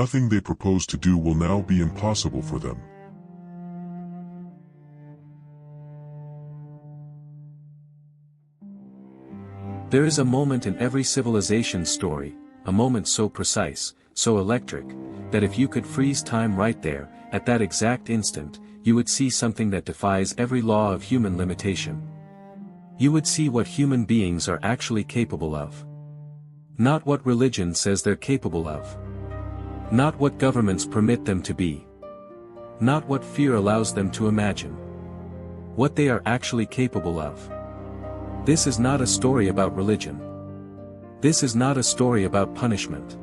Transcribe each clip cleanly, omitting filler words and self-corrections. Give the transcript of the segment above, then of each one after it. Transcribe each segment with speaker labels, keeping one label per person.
Speaker 1: Nothing they propose to do will now be impossible for them.
Speaker 2: There is a moment in every civilization's story, a moment so precise, so electric, that if you could freeze time right there, at that exact instant, you would see something that defies every law of human limitation. You would see what human beings are actually capable of. Not what religion says they're capable of. Not what governments permit them to be. Not what fear allows them to imagine. What they are actually capable of. This is not a story about religion. This is not a story about punishment.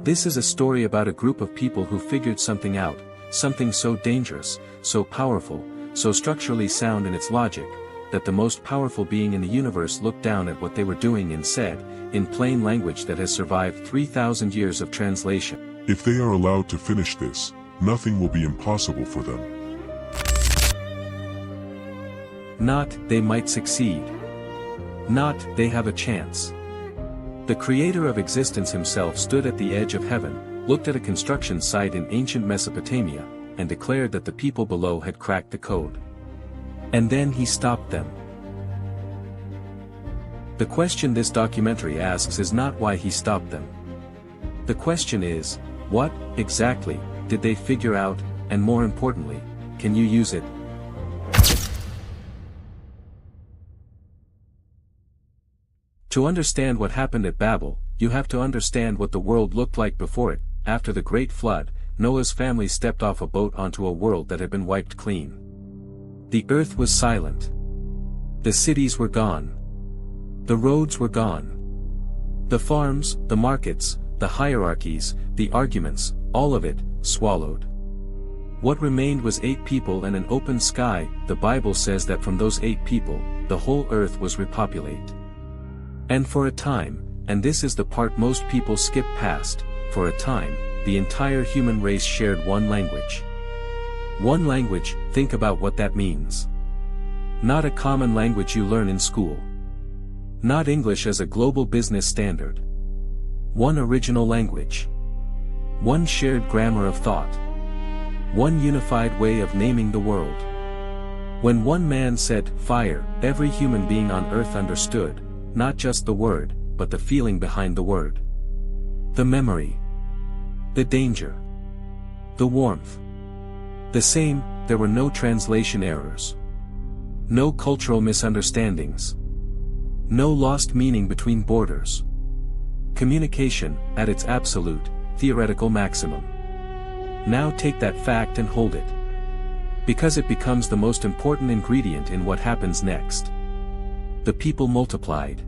Speaker 2: This is a story about a group of people who figured something out, something so dangerous, so powerful, so structurally sound in its logic, that the most powerful being in the universe looked down at what they were doing and said, in plain language that has survived 3,000 years of translation,
Speaker 1: "If they are allowed to finish this, nothing will be impossible for them."
Speaker 2: Not, they might succeed. Not, they have a chance. The creator of existence himself stood at the edge of heaven, looked at a construction site in ancient Mesopotamia, and declared that the people below had cracked the code. And then he stopped them. The question this documentary asks is not why he stopped them. The question is, what, exactly, did they figure out, and more importantly, can you use it? To understand what happened at Babel, you have to understand what the world looked like before it. After the Great Flood, Noah's family stepped off a boat onto a world that had been wiped clean. The earth was silent. The cities were gone. The roads were gone. The farms, the markets, the hierarchies, the arguments, all of it, swallowed. What remained was 8 people and an open sky. The Bible says that from those 8 people, the whole earth was repopulated. And for a time, and this is the part most people skip past, for a time, the entire human race shared one language. One language, think about what that means. Not a common language you learn in school. Not English as a global business standard. One original language. One shared grammar of thought. One unified way of naming the world. When one man said, "Fire," every human being on earth understood, not just the word, but the feeling behind the word. The memory. The danger. The warmth. The same, there were no translation errors. No cultural misunderstandings. No lost meaning between borders. Communication, at its absolute, theoretical maximum. Now take that fact and hold it. Because it becomes the most important ingredient in what happens next. The people multiplied.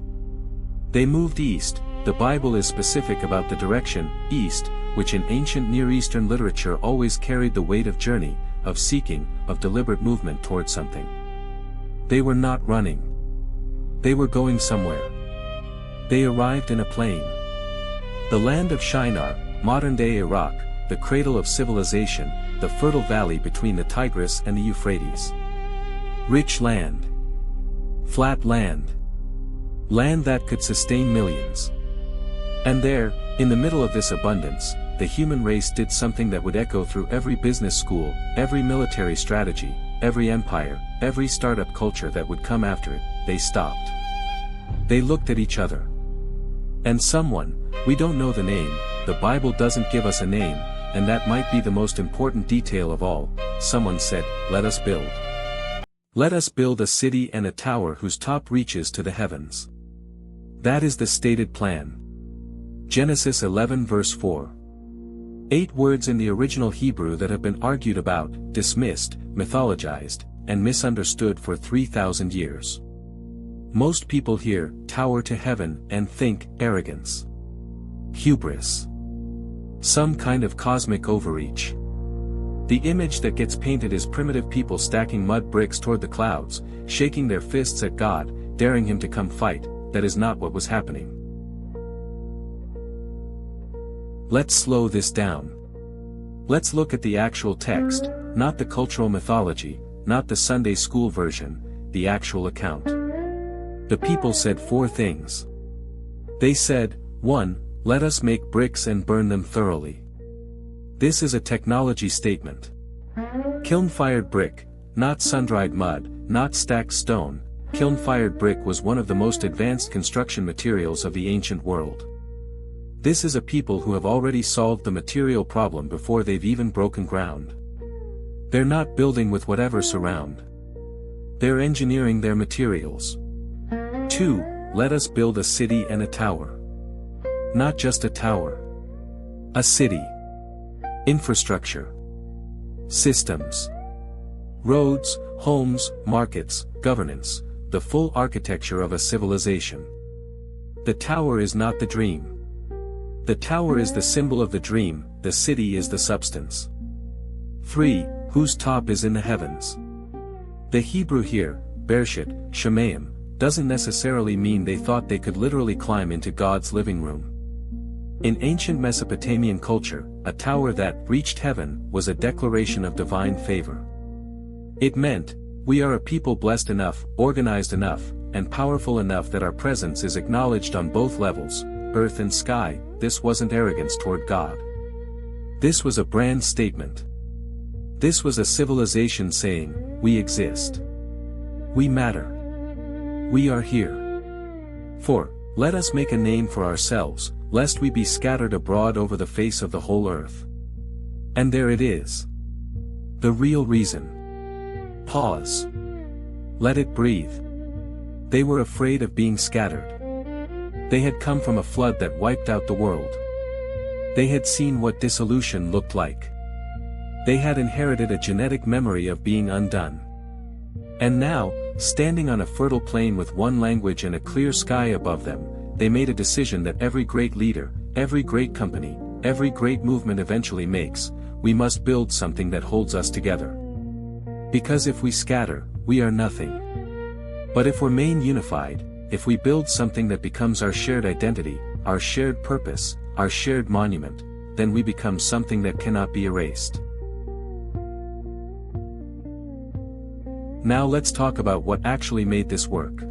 Speaker 2: They moved east. The Bible is specific about the direction, east, which in ancient Near Eastern literature always carried the weight of journey, of seeking, of deliberate movement toward something. They were not running. They were going somewhere. They arrived in a plain. The land of Shinar, modern-day Iraq, the cradle of civilization, the fertile valley between the Tigris and the Euphrates. Rich land. Flat land. Land that could sustain millions. And there, in the middle of this abundance, the human race did something that would echo through every business school, every military strategy, every empire, every startup culture that would come after it. They stopped. They looked at each other. And someone, we don't know the name, the Bible doesn't give us a name, and that might be the most important detail of all, someone said, "Let us build. Let us build a city and a tower whose top reaches to the heavens." That is the stated plan. Genesis 11 verse 4. 8 words in the original Hebrew that have been argued about, dismissed, mythologized, and misunderstood for 3,000 years. Most people hear, tower to heaven, and think, arrogance. Hubris. Some kind of cosmic overreach. The image that gets painted is primitive people stacking mud bricks toward the clouds, shaking their fists at God, daring him to come fight. That is not what was happening. Let's slow this down. Let's look at the actual text, not the cultural mythology, not the Sunday school version, the actual account. The people said 4 things. They said, 1. Let us make bricks and burn them thoroughly. This is a technology statement. Kiln-fired brick, not sun-dried mud, not stacked stone. Kiln-fired brick was one of the most advanced construction materials of the ancient world. This is a people who have already solved the material problem before they've even broken ground. They're not building with whatever surround. They're engineering their materials. 2. Let us build a city and a tower. Not just a tower. A city. Infrastructure. Systems. Roads, homes, markets, governance, the full architecture of a civilization. The tower is not the dream. The tower is the symbol of the dream, the city is the substance. 3. Whose top is in the heavens. The Hebrew here, Bereshit, Shemayim, doesn't necessarily mean they thought they could literally climb into God's living room. In ancient Mesopotamian culture, a tower that reached heaven was a declaration of divine favor. It meant, we are a people blessed enough, organized enough, and powerful enough that our presence is acknowledged on both levels, earth and sky. This wasn't arrogance toward God. This was a brand statement. This was a civilization saying, we exist. We matter. We are here. 4. Let us make a name for ourselves, lest we be scattered abroad over the face of the whole earth. And there it is. The real reason. Pause. Let it breathe. They were afraid of being scattered. They had come from a flood that wiped out the world. They had seen what dissolution looked like. They had inherited a genetic memory of being undone. And now, standing on a fertile plain with one language and a clear sky above them, they made a decision that every great leader, every great company, every great movement eventually makes: we must build something that holds us together. Because if we scatter, we are nothing. But if we're remain unified, if we build something that becomes our shared identity, our shared purpose, our shared monument, then we become something that cannot be erased. Now let's talk about what actually made this work.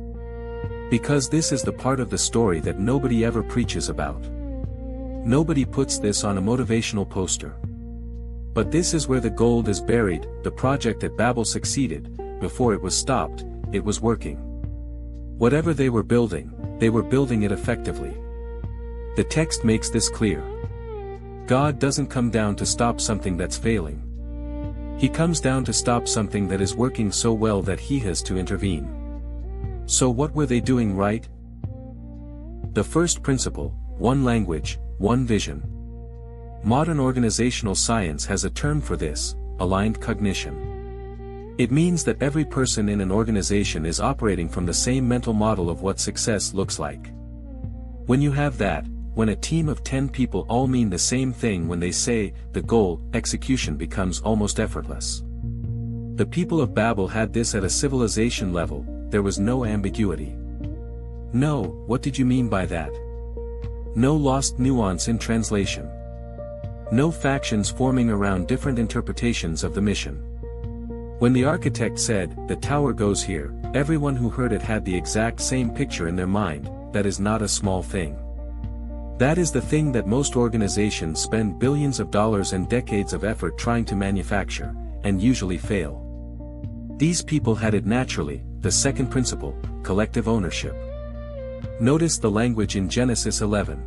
Speaker 2: Because this is the part of the story that nobody ever preaches about. Nobody puts this on a motivational poster. But this is where the gold is buried. The project at Babel succeeded. Before it was stopped, it was working. Whatever they were building it effectively. The text makes this clear. God doesn't come down to stop something that's failing. He comes down to stop something that is working so well that he has to intervene. So what were they doing right? The first principle: one language, one vision. Modern organizational science has a term for this: aligned cognition. It means that every person in an organization is operating from the same mental model of what success looks like. When you have that, when a team of 10 people all mean the same thing when they say the goal, execution becomes almost effortless. The people of Babel had this at a civilization level. There was no ambiguity. No, what did you mean by that? No lost nuance in translation. No factions forming around different interpretations of the mission. When the architect said, the tower goes here, everyone who heard it had the exact same picture in their mind. That is not a small thing. That is the thing that most organizations spend billions of dollars and decades of effort trying to manufacture, and usually fail. These people had it naturally. The second principle: collective ownership. Notice the language in Genesis 11.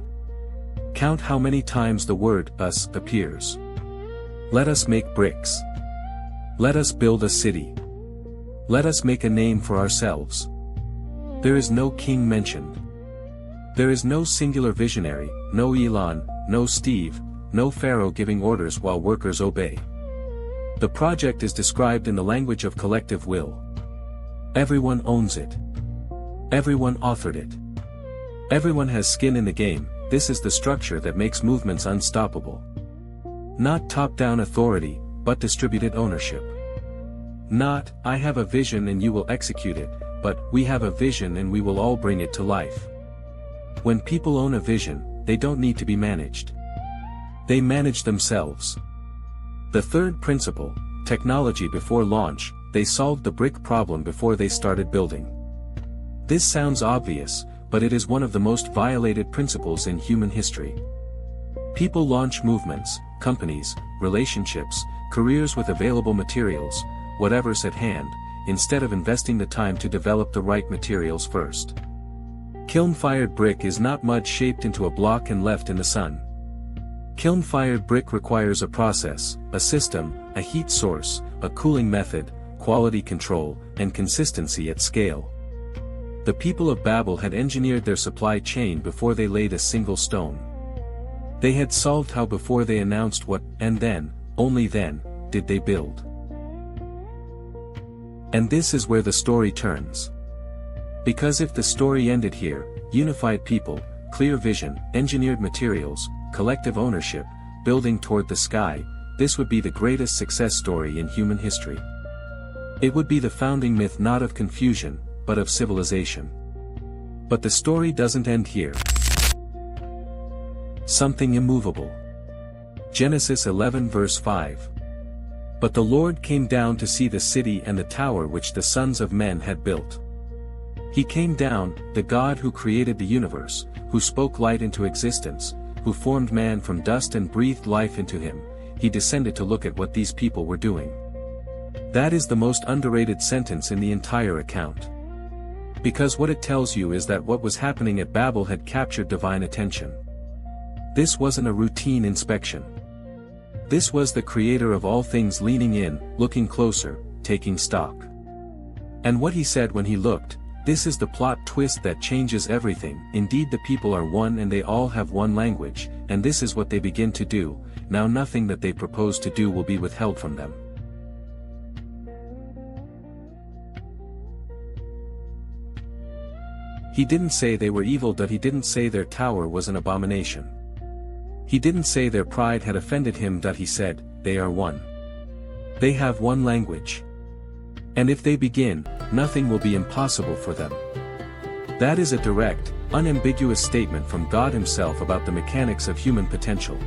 Speaker 2: Count how many times the word us appears. Let us make bricks. Let us build a city. Let us make a name for ourselves. There is no king mentioned. There is no singular visionary, no Elon, no Steve, no Pharaoh giving orders while workers obey. The project is described in the language of collective will. Everyone owns it. Everyone authored it. Everyone has skin in the game. This is the structure that makes movements unstoppable. Not top-down authority, but distributed ownership. Not, I have a vision and you will execute it, but, we have a vision and we will all bring it to life. When people own a vision, they don't need to be managed. They manage themselves. The third principle: technology before launch. They solved the brick problem before they started building. This sounds obvious, but it is one of the most violated principles in human history. People launch movements, companies, relationships, careers with available materials, whatever's at hand, instead of investing the time to develop the right materials first. Kiln-fired brick is not mud shaped into a block and left in the sun. Kiln-fired brick requires a process, a system, a heat source, a cooling method, quality control, and consistency at scale. The people of Babel had engineered their supply chain before they laid a single stone. They had solved how before they announced what, and then, only then, did they build. And this is where the story turns. Because if the story ended here, unified people, clear vision, engineered materials, collective ownership, building toward the sky, this would be the greatest success story in human history. It would be the founding myth not of confusion, but of civilization. But the story doesn't end here. Something immovable. Genesis 11 verse 5. But the Lord came down to see the city and the tower which the sons of men had built. He came down, the God who created the universe, who spoke light into existence, who formed man from dust and breathed life into him. He descended to look at what these people were doing. That is the most underrated sentence in the entire account. Because what it tells you is that what was happening at Babel had captured divine attention. This wasn't a routine inspection. This was the Creator of all things leaning in, looking closer, taking stock. And what he said when he looked, this is the plot twist that changes everything. Indeed, the people are one and they all have one language, and this is what they begin to do. Now nothing that they propose to do will be withheld from them. He didn't say they were evil, that he didn't say their tower was an abomination. He didn't say their pride had offended him, that he said, they are one. They have one language. And if they begin, nothing will be impossible for them. That is a direct, unambiguous statement from God himself about the mechanics of human potential.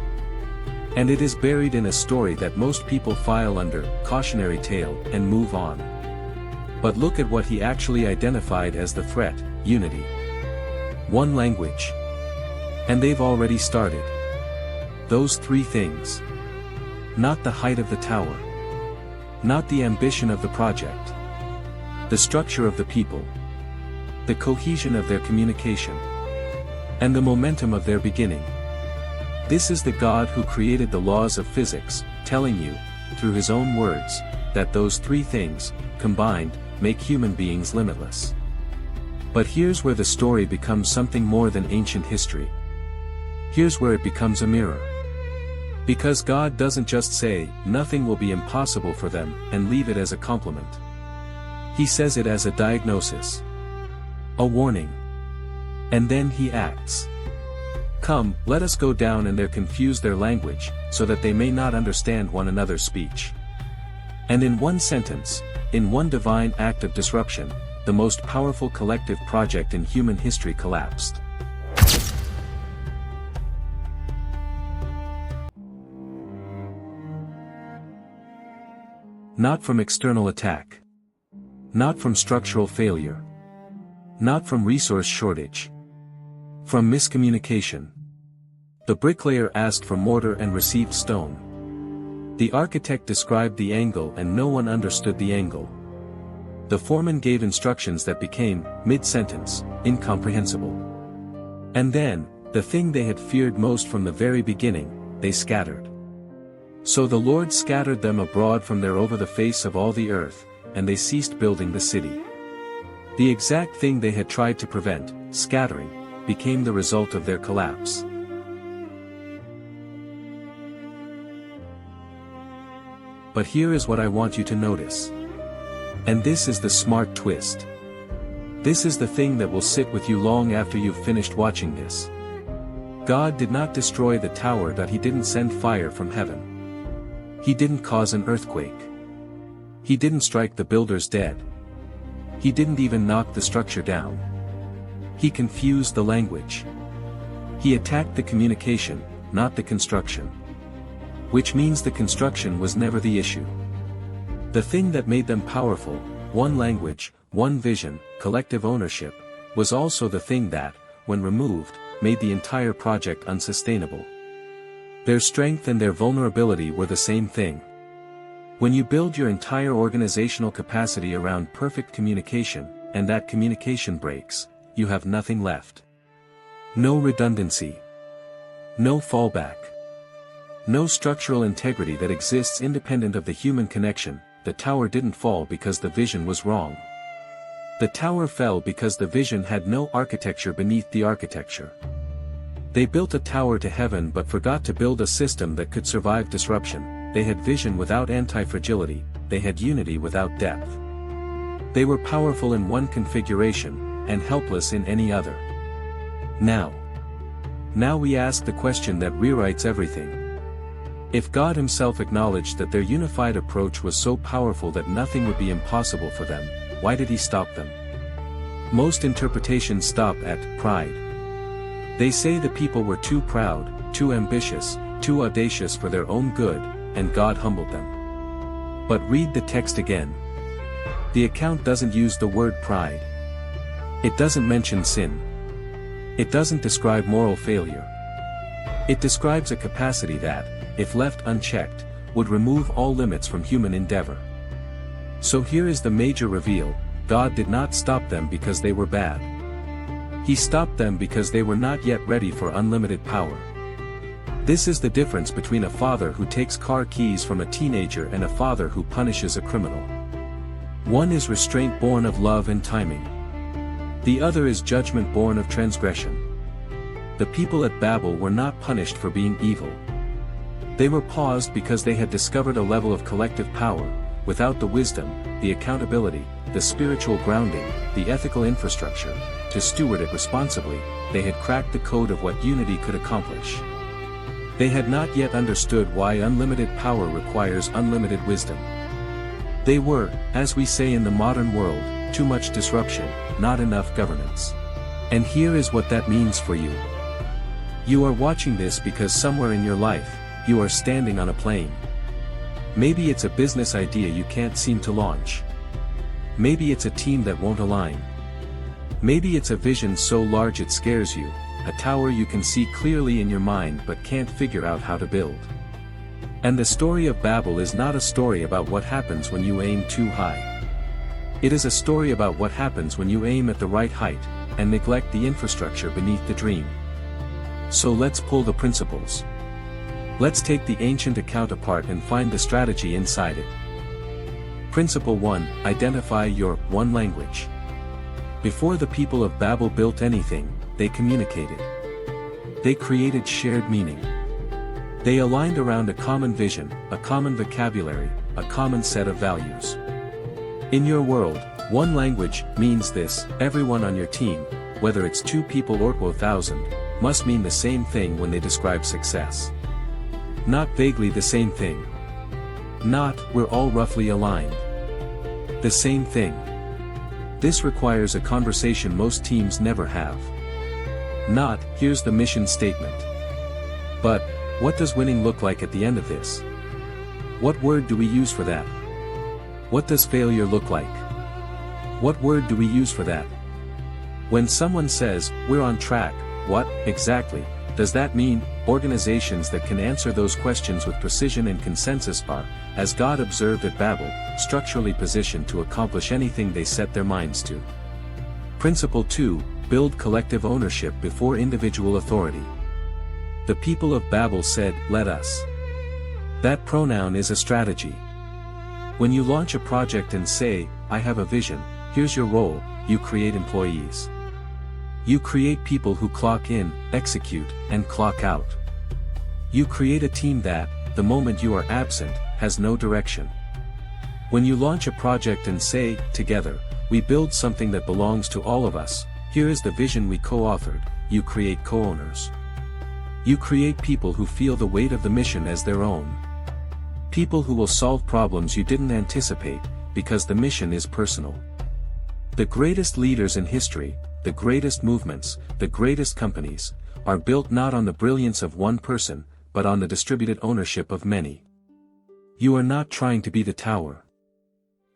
Speaker 2: And it is buried in a story that most people file under, cautionary tale, and move on. But look at what he actually identified as the threat, unity. One language. And they've already started. Those three things. Not the height of the tower. Not the ambition of the project. The structure of the people. The cohesion of their communication. And the momentum of their beginning. This is the God who created the laws of physics, telling you, through his own words, that those three things, combined, make human beings limitless. But here's where the story becomes something more than ancient history. Here's where it becomes a mirror. Because God doesn't just say, nothing will be impossible for them, and leave it as a compliment. He says it as a diagnosis. A warning. And then he acts. Come, let us go down and there confuse their language, so that they may not understand one another's speech. And in one sentence, in one divine act of disruption, the most powerful collective project in human history collapsed. Not from external attack. Not from structural failure. Not from resource shortage. From miscommunication. The bricklayer asked for mortar and received stone. The architect described the angle and no one understood the angle. The foreman gave instructions that became, mid-sentence, incomprehensible. And then, the thing they had feared most from the very beginning, they scattered. So the Lord scattered them abroad from there over the face of all the earth, and they ceased building the city. The exact thing they had tried to prevent, scattering, became the result of their collapse. But here is what I want you to notice. And this is the smart twist. This is the thing that will sit with you long after you've finished watching this. God did not destroy the tower, that he didn't send fire from heaven. He didn't cause an earthquake. He didn't strike the builders dead. He didn't even knock the structure down. He confused the language. He attacked the communication, not the construction. Which means the construction was never the issue. The thing that made them powerful, one language, one vision, collective ownership, was also the thing that, when removed, made the entire project unsustainable. Their strength and their vulnerability were the same thing. When you build your entire organizational capacity around perfect communication, and that communication breaks, you have nothing left. No redundancy. No fallback. No structural integrity that exists independent of the human connection. The tower didn't fall because the vision was wrong. The tower fell because the vision had no architecture beneath the architecture. They built a tower to heaven but forgot to build a system that could survive disruption. They had vision without anti-fragility, they had unity without depth. They were powerful in one configuration, and helpless in any other. Now we ask the question that rewrites everything. If God himself acknowledged that their unified approach was so powerful that nothing would be impossible for them, why did he stop them? Most interpretations stop at pride. They say the people were too proud, too ambitious, too audacious for their own good, and God humbled them. But read the text again. The account doesn't use the word pride. It doesn't mention sin. It doesn't describe moral failure. It describes a capacity that, if left unchecked, would remove all limits from human endeavor. So here is the major reveal: God did not stop them because they were bad. He stopped them because they were not yet ready for unlimited power. This is the difference between a father who takes car keys from a teenager and a father who punishes a criminal. One is restraint born of love and timing. The other is judgment born of transgression. The people at Babel were not punished for being evil. They were paused because they had discovered a level of collective power, without the wisdom, the accountability, the spiritual grounding, the ethical infrastructure, to steward it responsibly. They had cracked the code of what unity could accomplish. They had not yet understood why unlimited power requires unlimited wisdom. They were, as we say in the modern world, too much disruption, not enough governance. And here is what that means for you. You are watching this because somewhere in your life, you are standing on a plane. Maybe it's a business idea you can't seem to launch. Maybe it's a team that won't align. Maybe it's a vision so large it scares you, a tower you can see clearly in your mind but can't figure out how to build. And the story of Babel is not a story about what happens when you aim too high. It is a story about what happens when you aim at the right height, and neglect the infrastructure beneath the dream. So let's pull the principles. Let's take the ancient account apart and find the strategy inside it. Principle 1. Identify your one language. Before the people of Babel built anything, they communicated. They created shared meaning. They aligned around a common vision, a common vocabulary, a common set of values. In your world, one language means this: everyone on your team, whether it's 2 people or 1,000, must mean the same thing when they describe success. Not vaguely the same thing. Not, we're all roughly aligned. The same thing. This requires a conversation most teams never have. Not, here's the mission statement. But, what does winning look like at the end of this? What word do we use for that? What does failure look like? What word do we use for that? When someone says, we're on track, what, exactly, does that mean? Organizations that can answer those questions with precision and consensus are, as God observed at Babel, structurally positioned to accomplish anything they set their minds to. Principle 2. Build collective ownership before individual authority. The people of Babel said, let us. That pronoun is a strategy. When you launch a project and say, I have a vision, here's your role, you create employees. You create people who clock in, execute, and clock out. You create a team that, the moment you are absent, has no direction. When you launch a project and say, together, we build something that belongs to all of us, here is the vision we co-authored, you create co-owners. You create people who feel the weight of the mission as their own. People who will solve problems you didn't anticipate, because the mission is personal. The greatest leaders in history, the greatest movements, the greatest companies, are built not on the brilliance of one person, but on the distributed ownership of many. You are not trying to be the tower.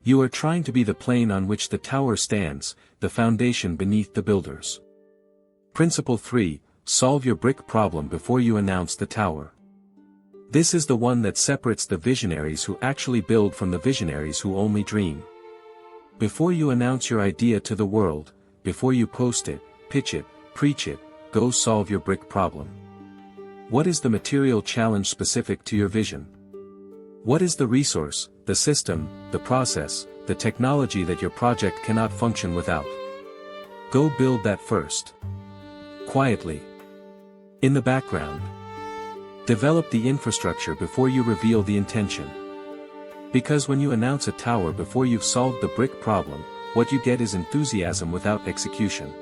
Speaker 2: You are trying to be the plane on which the tower stands, the foundation beneath the builders. Principle 3. Solve your brick problem before you announce the tower. This is the one that separates the visionaries who actually build from the visionaries who only dream. Before you announce your idea to the world, before you post it, pitch it, preach it, go solve your brick problem. What is the material challenge specific to your vision? What is the resource, the system, the process, the technology that your project cannot function without? Go build that first. Quietly. In the background. Develop the infrastructure before you reveal the intention. Because when you announce a tower before you've solved the brick problem, what you get is enthusiasm without execution.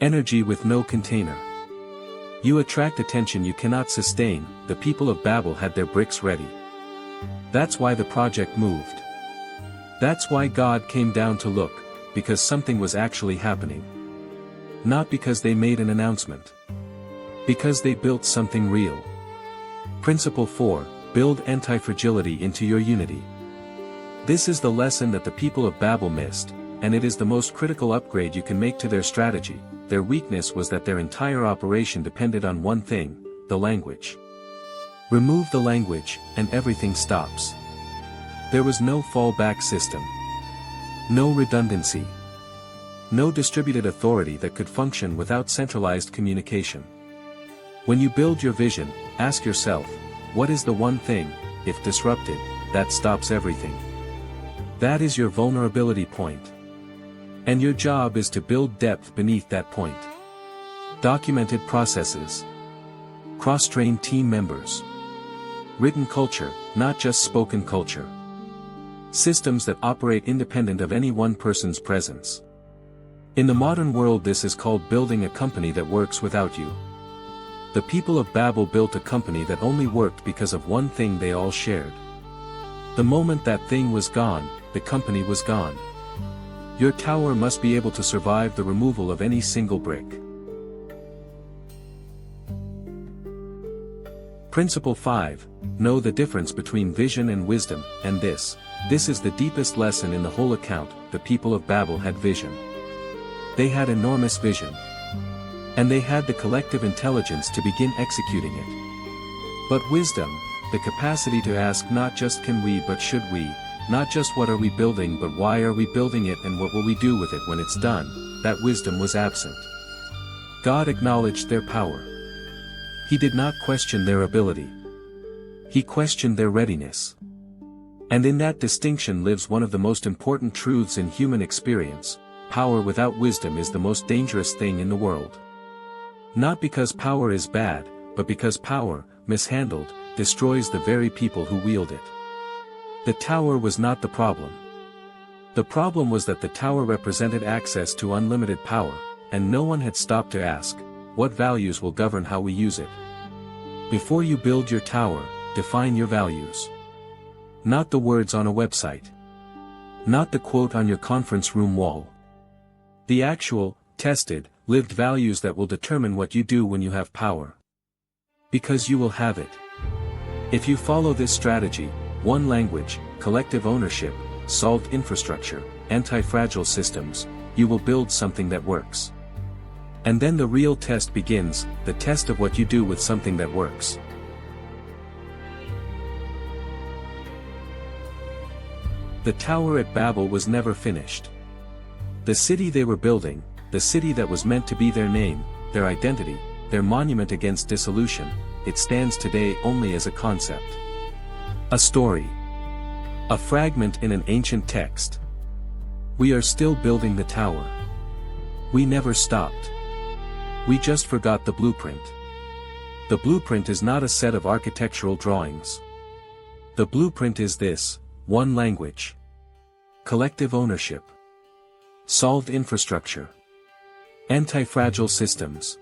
Speaker 2: Energy with no container. You attract attention you cannot sustain. The people of Babel had their bricks ready. That's why the project moved. That's why God came down to look, because something was actually happening. Not because they made an announcement. Because they built something real. Principle 4, build anti-fragility into your unity. This is the lesson that the people of Babel missed, and it is the most critical upgrade you can make to their strategy. Their weakness was that their entire operation depended on one thing, the language. Remove the language, and everything stops. There was no fallback system. No redundancy. No distributed authority that could function without centralized communication. When you build your vision, ask yourself, what is the one thing, if disrupted, that stops everything? That is your vulnerability point. And your job is to build depth beneath that point. Documented processes. Cross-trained team members. Written culture, not just spoken culture. Systems that operate independent of any one person's presence. In the modern world, this is called building a company that works without you. The people of Babel built a company that only worked because of one thing they all shared. The moment that thing was gone, the company was gone. Your tower must be able to survive the removal of any single brick. Principle 5, know the difference between vision and wisdom, and this is the deepest lesson in the whole account. The people of Babel had vision. They had enormous vision. And they had the collective intelligence to begin executing it. But wisdom, the capacity to ask not just can we but should we, not just what are we building but why are we building it and what will we do with it when it's done, that wisdom was absent. God acknowledged their power. He did not question their ability. He questioned their readiness. And in that distinction lives one of the most important truths in human experience: power without wisdom is the most dangerous thing in the world. Not because power is bad, but because power, mishandled, destroys the very people who wield it. The tower was not the problem. The problem was that the tower represented access to unlimited power, and no one had stopped to ask, what values will govern how we use it? Before you build your tower, define your values. Not the words on a website. Not the quote on your conference room wall. The actual, tested, lived values that will determine what you do when you have power. Because you will have it. If you follow this strategy, one language, collective ownership, solved infrastructure, anti-fragile systems, you will build something that works. And then the real test begins, the test of what you do with something that works. The Tower at Babel was never finished. The city they were building, the city that was meant to be their name, their identity, their monument against dissolution, it stands today only as a concept. A story. A fragment in an ancient text. We are still building the tower. We never stopped. We just forgot the blueprint. The blueprint is not a set of architectural drawings. The blueprint is this: one language. Collective ownership. Solved infrastructure. Anti-fragile systems.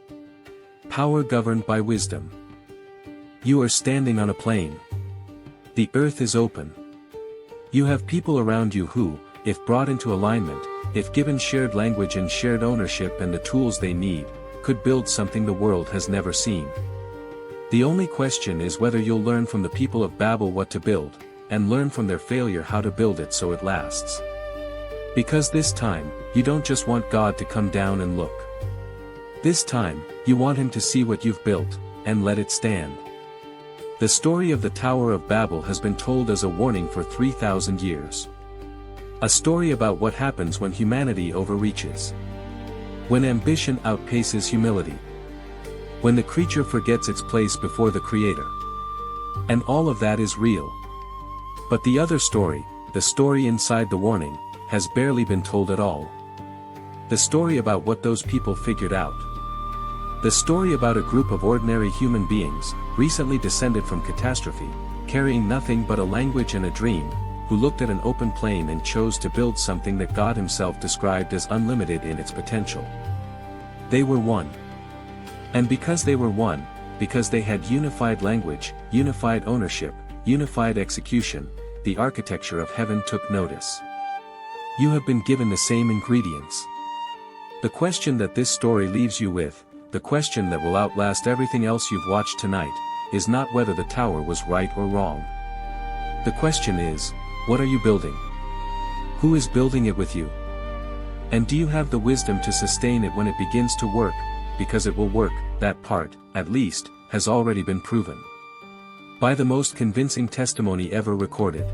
Speaker 2: Power governed by wisdom. You are standing on a plane. The earth is open. You have people around you who, if brought into alignment, if given shared language and shared ownership and the tools they need, could build something the world has never seen. The only question is whether you'll learn from the people of Babel what to build, and learn from their failure how to build it so it lasts. Because this time, you don't just want God to come down and look. This time, you want Him to see what you've built, and let it stand. The story of the Tower of Babel has been told as a warning for 3,000 years. A story about what happens when humanity overreaches. When ambition outpaces humility. When the creature forgets its place before the Creator. And all of that is real. But the other story, the story inside the warning, has barely been told at all. The story about what those people figured out. The story about a group of ordinary human beings, recently descended from catastrophe, carrying nothing but a language and a dream, who looked at an open plain and chose to build something that God Himself described as unlimited in its potential. They were one. And because they were one, because they had unified language, unified ownership, unified execution, the architecture of heaven took notice. You have been given the same ingredients. The question that this story leaves you with, the question that will outlast everything else you've watched tonight, is not whether the tower was right or wrong. The question is, what are you building? Who is building it with you? And do you have the wisdom to sustain it when it begins to work, because it will work, that part, at least, has already been proven by the most convincing testimony ever recorded.